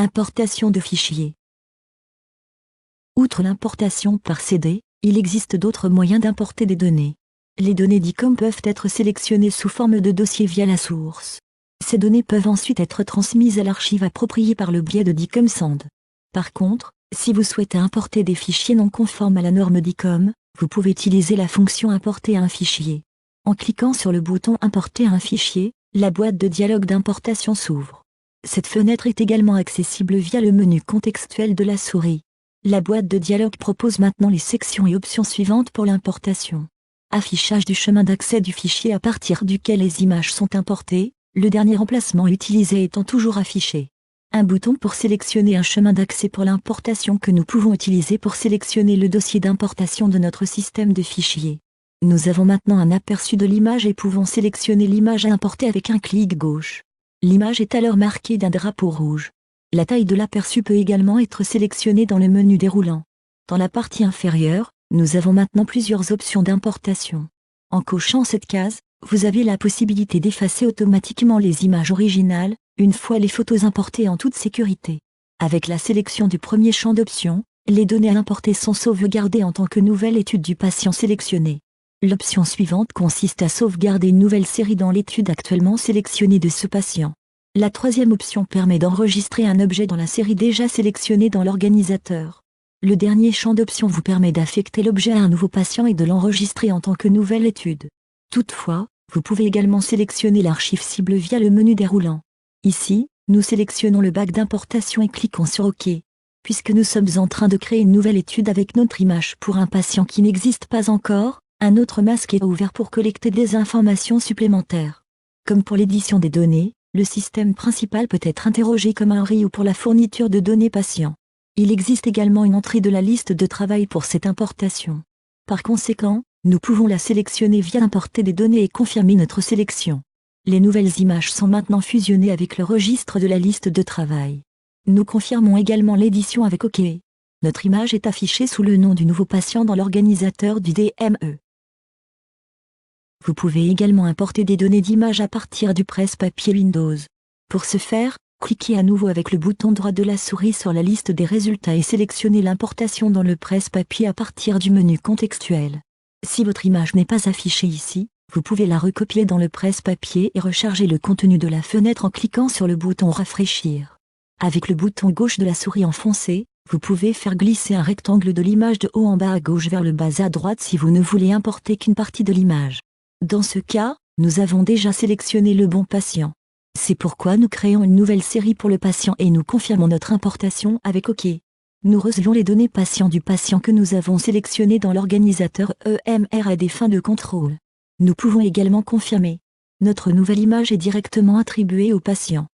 Importation de fichiers. Outre l'importation par CD, il existe d'autres moyens d'importer des données. Les données DICOM peuvent être sélectionnées sous forme de dossier via la source. Ces données peuvent ensuite être transmises à l'archive appropriée par le biais de DICOM Send. Par contre, si vous souhaitez importer des fichiers non conformes à la norme DICOM, vous pouvez utiliser la fonction Importer un fichier. En cliquant sur le bouton Importer un fichier, la boîte de dialogue d'importation s'ouvre. Cette fenêtre est également accessible via le menu contextuel de la souris. La boîte de dialogue propose maintenant les sections et options suivantes pour l'importation. Affichage du chemin d'accès du fichier à partir duquel les images sont importées, le dernier emplacement utilisé étant toujours affiché. Un bouton pour sélectionner un chemin d'accès pour l'importation que nous pouvons utiliser pour sélectionner le dossier d'importation de notre système de fichiers. Nous avons maintenant un aperçu de l'image et pouvons sélectionner l'image à importer avec un clic gauche. L'image est alors marquée d'un drapeau rouge. La taille de l'aperçu peut également être sélectionnée dans le menu déroulant. Dans la partie inférieure, nous avons maintenant plusieurs options d'importation. En cochant cette case, vous avez la possibilité d'effacer automatiquement les images originales, une fois les photos importées en toute sécurité. Avec la sélection du premier champ d'options, les données à importer sont sauvegardées en tant que nouvelle étude du patient sélectionné. L'option suivante consiste à sauvegarder une nouvelle série dans l'étude actuellement sélectionnée de ce patient. La troisième option permet d'enregistrer un objet dans la série déjà sélectionnée dans l'organisateur. Le dernier champ d'options vous permet d'affecter l'objet à un nouveau patient et de l'enregistrer en tant que nouvelle étude. Toutefois, vous pouvez également sélectionner l'archive cible via le menu déroulant. Ici, nous sélectionnons le bac d'importation et cliquons sur OK. Puisque nous sommes en train de créer une nouvelle étude avec notre image pour un patient qui n'existe pas encore, un autre masque est ouvert pour collecter des informations supplémentaires. Comme pour l'édition des données, le système principal peut être interrogé comme un RI ou pour la fourniture de données patients. Il existe également une entrée de la liste de travail pour cette importation. Par conséquent, nous pouvons la sélectionner via Importer des données et confirmer notre sélection. Les nouvelles images sont maintenant fusionnées avec le registre de la liste de travail. Nous confirmons également l'édition avec OK. Notre image est affichée sous le nom du nouveau patient dans l'organisateur du DME. Vous pouvez également importer des données d'image à partir du presse-papier Windows. Pour ce faire, cliquez à nouveau avec le bouton droit de la souris sur la liste des résultats et sélectionnez l'importation dans le presse-papier à partir du menu contextuel. Si votre image n'est pas affichée ici, vous pouvez la recopier dans le presse-papier et recharger le contenu de la fenêtre en cliquant sur le bouton Rafraîchir. Avec le bouton gauche de la souris enfoncé, vous pouvez faire glisser un rectangle de l'image de haut en bas à gauche vers le bas à droite si vous ne voulez importer qu'une partie de l'image. Dans ce cas, nous avons déjà sélectionné le bon patient. C'est pourquoi nous créons une nouvelle série pour le patient et nous confirmons notre importation avec OK. Nous recevons les données patients du patient que nous avons sélectionné dans l'organisateur EMR à des fins de contrôle. Nous pouvons également confirmer. Notre nouvelle image est directement attribuée au patient.